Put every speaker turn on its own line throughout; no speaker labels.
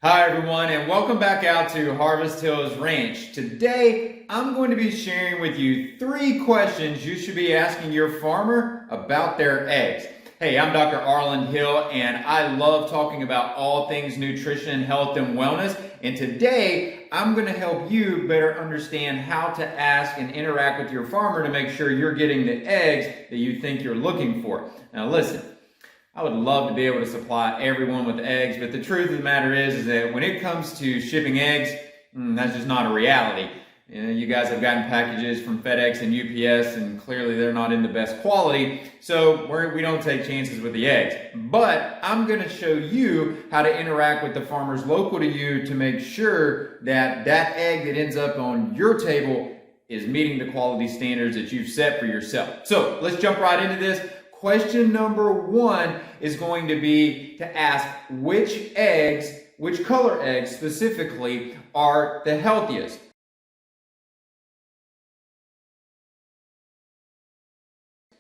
Hi everyone, and welcome back out to Harvest Hills Ranch. Today I'm going to be sharing with you 3 questions you should be asking your farmer about their eggs. Hey, I'm Dr. Arland Hill, and I love talking about all things nutrition, health, and wellness. And today I'm going to help you better understand how to ask and interact with your farmer to make sure you're getting the eggs that you think you're looking for. Now listen, I would love to be able to supply everyone with eggs, but the truth of the matter is that when it comes to shipping eggs, that's just not a reality. You guys have gotten packages from FedEx and UPS, and clearly they're not in the best quality, so we don't take chances with the eggs. But I'm going to show you how to interact with the farmers local to you to make sure that that egg that ends up on your table is meeting the quality standards that you've set for yourself. So let's jump right into this. Question number 1 is going to be to ask which color eggs specifically are the healthiest.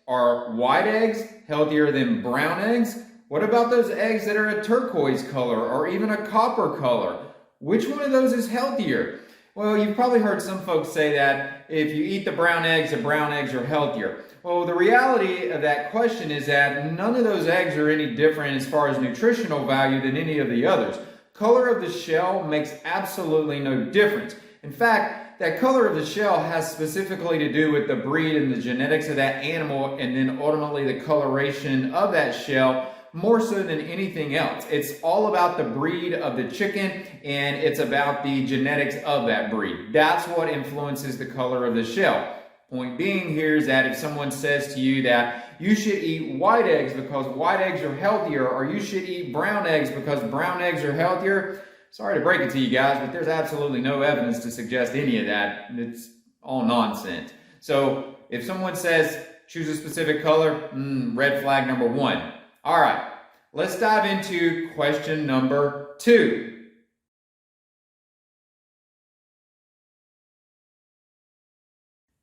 Are white eggs healthier than brown eggs? What about those eggs that are a turquoise color or even a copper color? Which one of those is healthier? Well, you've probably heard some folks say that if you eat the brown eggs are healthier. Well, the reality of that question is that none of those eggs are any different as far as nutritional value than any of the others. Color of the shell makes absolutely no difference. In fact, that color of the shell has specifically to do with the breed and the genetics of that animal, and then ultimately the coloration of that shell, more so than anything else. It's all about the breed of the chicken, and it's about the genetics of that breed. That's what influences the color of the shell. Point being here is that if someone says to you that you should eat white eggs because white eggs are healthier, or you should eat brown eggs because brown eggs are healthier, sorry to break it to you guys, but there's absolutely no evidence to suggest any of that. It's all nonsense. So if someone says choose a specific color, red flag number 1. All right, let's dive into question number 2.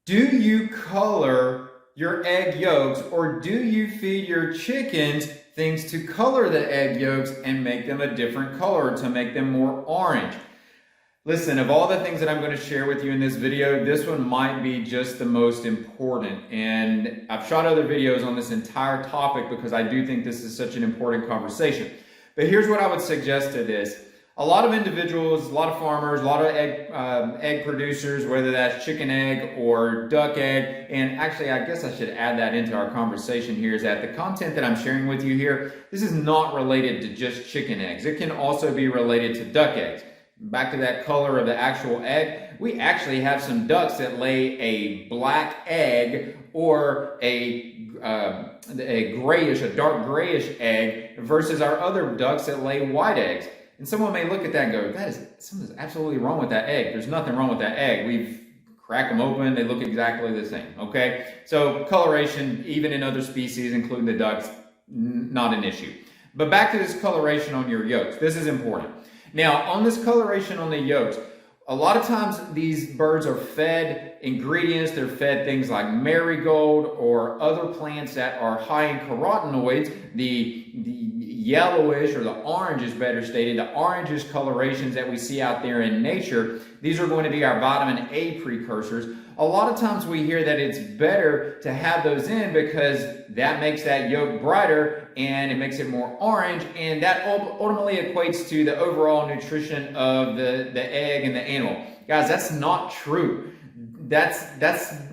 Do you color your egg yolks, or do you feed your chickens things to color the egg yolks and make them a different color, to make them more orange? Listen, of all the things that I'm going to share with you in this video, this one might be just the most important. And I've shot other videos on this entire topic because I do think this is such an important conversation. But here's what I would suggest to this. A lot of individuals, a lot of farmers, a lot of egg producers, whether that's chicken egg or duck egg, and actually I guess I should add that into our conversation here, is that the content that I'm sharing with you here, this is not related to just chicken eggs. It can also be related to duck eggs. Back to that color of the actual egg, we actually have some ducks that lay a black egg or a dark grayish egg versus our other ducks that lay white eggs. And someone may look at that and go, something's absolutely wrong with that egg. There's nothing wrong with that egg. We've cracked them open. They look exactly the same, okay? So coloration, even in other species, including the ducks, not an issue. But back to this coloration on your yolks. This is important. Now, on this coloration on the yolks, a lot of times these birds are fed ingredients. They're fed things like marigold or other plants that are high in carotenoids. The yellowish, or the orange is better stated, the orangish colorations that we see out there in nature, these are going to be our vitamin A precursors. A lot of times we hear that it's better to have those in because that makes that yolk brighter and it makes it more orange, and that ultimately equates to the overall nutrition of the egg and the animal. Guys, that's not true.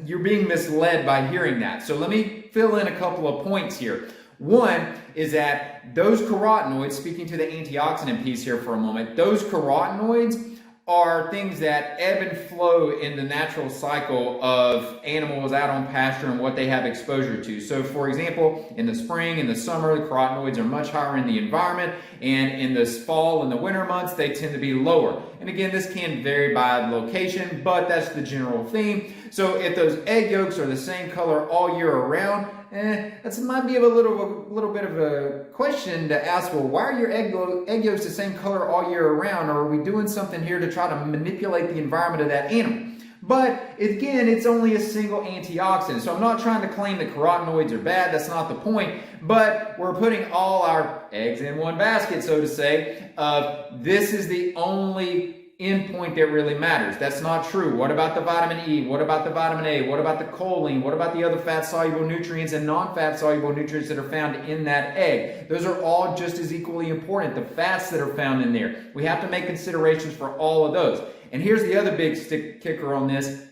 You're being misled by hearing that. So let me fill in a couple of points here. One is that those carotenoids, speaking to the antioxidant piece here for a moment, those carotenoids are things that ebb and flow in the natural cycle of animals out on pasture and what they have exposure to. So for example, in the spring and the summer, the carotenoids are much higher in the environment, and in the fall and the winter months, they tend to be lower. And again, this can vary by location, but that's the general theme. So if those egg yolks are the same color all year around, that might be a little bit of a question to ask. Well, why are your egg yolks the same color all year around? Or are we doing something here to try to manipulate the environment of that animal? But again, it's only a single antioxidant. So I'm not trying to claim that carotenoids are bad. That's not the point. But we're putting all our eggs in one basket, so to say, of this is the only endpoint that really matters. That's not true. What about the vitamin E? What about the vitamin A? What about the choline? What about the other fat-soluble nutrients and non-fat-soluble nutrients that are found in that egg? Those are all just as equally important. The fats that are found in there. We have to make considerations for all of those. And here's the other big kicker on this,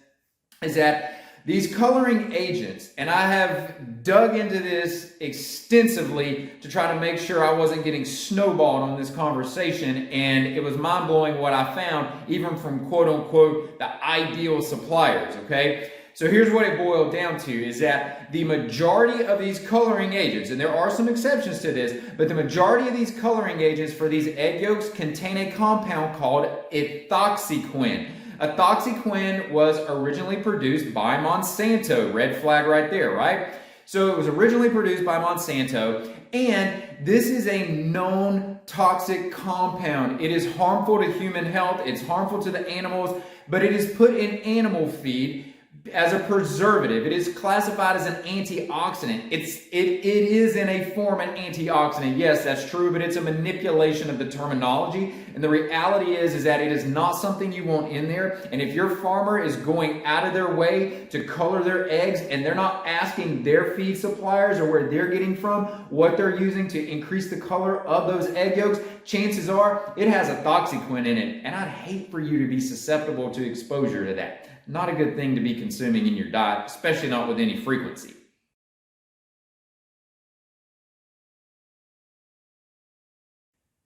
is that these coloring agents, and I have dug into this extensively to try to make sure I wasn't getting snowballed on this conversation, and it was mind-blowing what I found, even from quote-unquote the ideal suppliers, okay? So here's what it boiled down to, is that the majority of these coloring agents, and there are some exceptions to this, but the majority of these coloring agents for these egg yolks contain a compound called ethoxyquin. Ethoxyquin was originally produced by Monsanto. Red flag right there, right? So it was originally produced by Monsanto, and this is a known toxic compound. It is harmful to human health. It's harmful to the animals, but it is put in animal feed as a preservative. It is classified as an antioxidant. It is in a form an antioxidant. Yes, that's true, but it's a manipulation of the terminology. And the reality is that it is not something you want in there. And if your farmer is going out of their way to color their eggs and they're not asking their feed suppliers or where they're getting from what they're using to increase the color of those egg yolks, chances are it has ethoxyquin in it. And I'd hate for you to be susceptible to exposure to that. Not a good thing to be consuming in your diet, especially not with any frequency.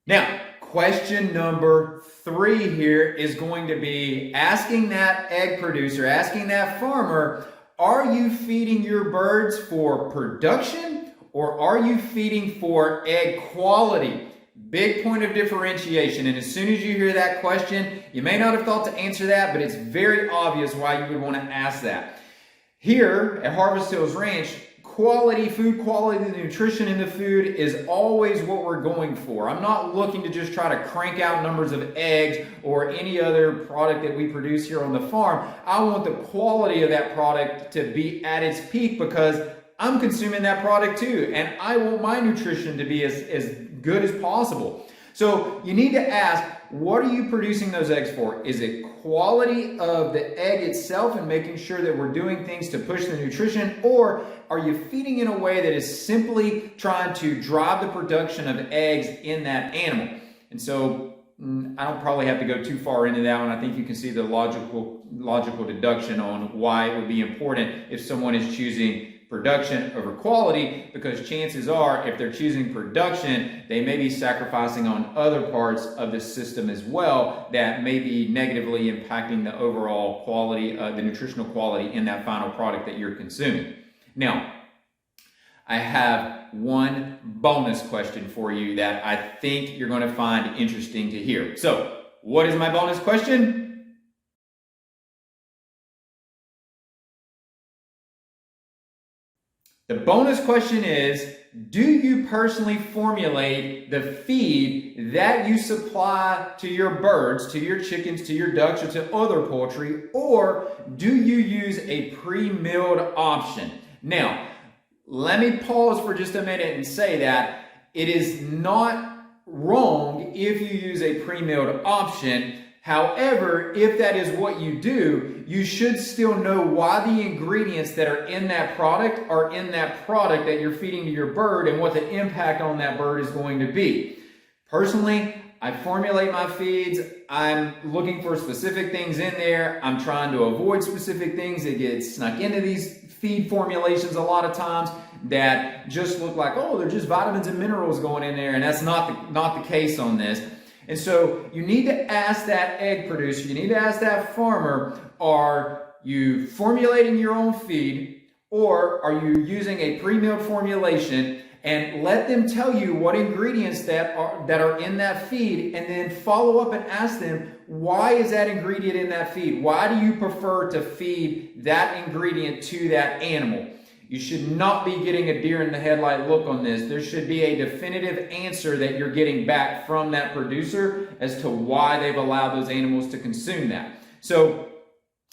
Now, question number 3 here is going to be asking that egg producer, asking that farmer, are you feeding your birds for production or are you feeding for egg quality? Big point of differentiation, and as soon as you hear that question, you may not have thought to answer that, but it's very obvious why you would want to ask that. Here at Harvest Hills Ranch, quality food, quality nutrition in the food is always what we're going for. I'm not looking to just try to crank out numbers of eggs or any other product that we produce here on the farm. I want the quality of that product to be at its peak because I'm consuming that product too, and I want my nutrition to be as good as possible. So you need to ask, what are you producing those eggs for? Is it quality of the egg itself and making sure that we're doing things to push the nutrition, or are you feeding in a way that is simply trying to drive the production of eggs in that animal? And so I don't probably have to go too far into that one. I think you can see the logical deduction on why it would be important if someone is choosing production over quality, because chances are if they're choosing production, they may be sacrificing on other parts of the system as well that may be negatively impacting the overall quality, the nutritional quality in that final product that you're consuming. Now, I have one bonus question for you that I think you're going to find interesting to hear. So, what is my bonus question? The bonus question is, do you personally formulate the feed that you supply to your birds, to your chickens, to your ducks, or to other poultry, or do you use a pre-milled option? Now, let me pause for just a minute and say that it is not wrong if you use a pre-milled option. However, if that is what you do, you should still know why the ingredients that are in that product that you're feeding to your bird and what the impact on that bird is going to be. Personally, I formulate my feeds. I'm looking for specific things in there. I'm trying to avoid specific things that get snuck into these feed formulations a lot of times that just look like, oh, they're just vitamins and minerals going in there, and that's not the case on this. And so you need to ask that egg producer, you need to ask that farmer, are you formulating your own feed or are you using a pre-milled formulation? And let them tell you what ingredients that are in that feed, and then follow up and ask them, why is that ingredient in that feed? Why do you prefer to feed that ingredient to that animal? You should not be getting a deer in the headlight look on this. There should be a definitive answer that you're getting back from that producer as to why they've allowed those animals to consume that. So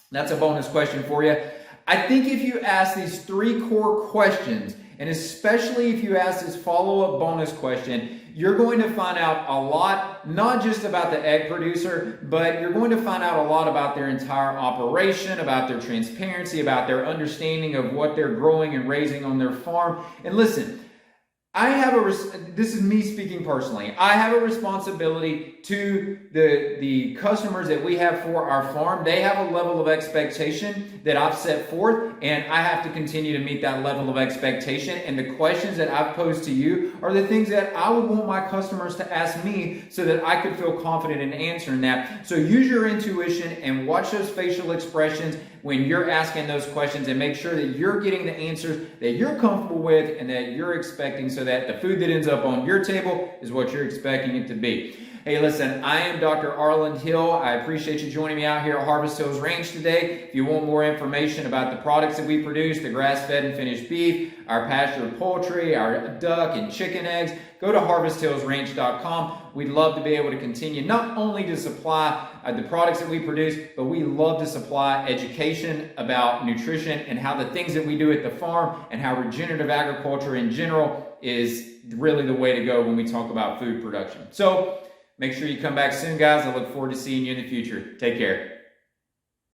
that's a bonus question for you. I think if you ask these 3 core questions And especially if you ask this follow-up bonus question, you're going to find out a lot, not just about the egg producer, but you're going to find out a lot about their entire operation, about their transparency, about their understanding of what they're growing and raising on their farm. And listen, this is me speaking personally. I have a responsibility to the customers that we have for our farm. They have a level of expectation that I've set forth, and I have to continue to meet that level of expectation. And the questions that I've posed to you are the things that I would want my customers to ask me so that I could feel confident in answering that. So use your intuition and watch those facial expressions when you're asking those questions, and make sure that you're getting the answers that you're comfortable with and that you're expecting, so that the food that ends up on your table is what you're expecting it to be. Hey, listen, I am Dr. Arland Hill. I appreciate you joining me out here at Harvest Hills Ranch today. If you want more information about the products that we produce, the grass-fed and finished beef, our pastured poultry, our duck and chicken eggs, go to harvesthillsranch.com. We'd love to be able to continue not only to supply the products that we produce, but we love to supply education about nutrition and how the things that we do at the farm and how regenerative agriculture in general is really the way to go when we talk about food production. So make sure you come back soon, guys. I look forward to seeing you in the future. Take care.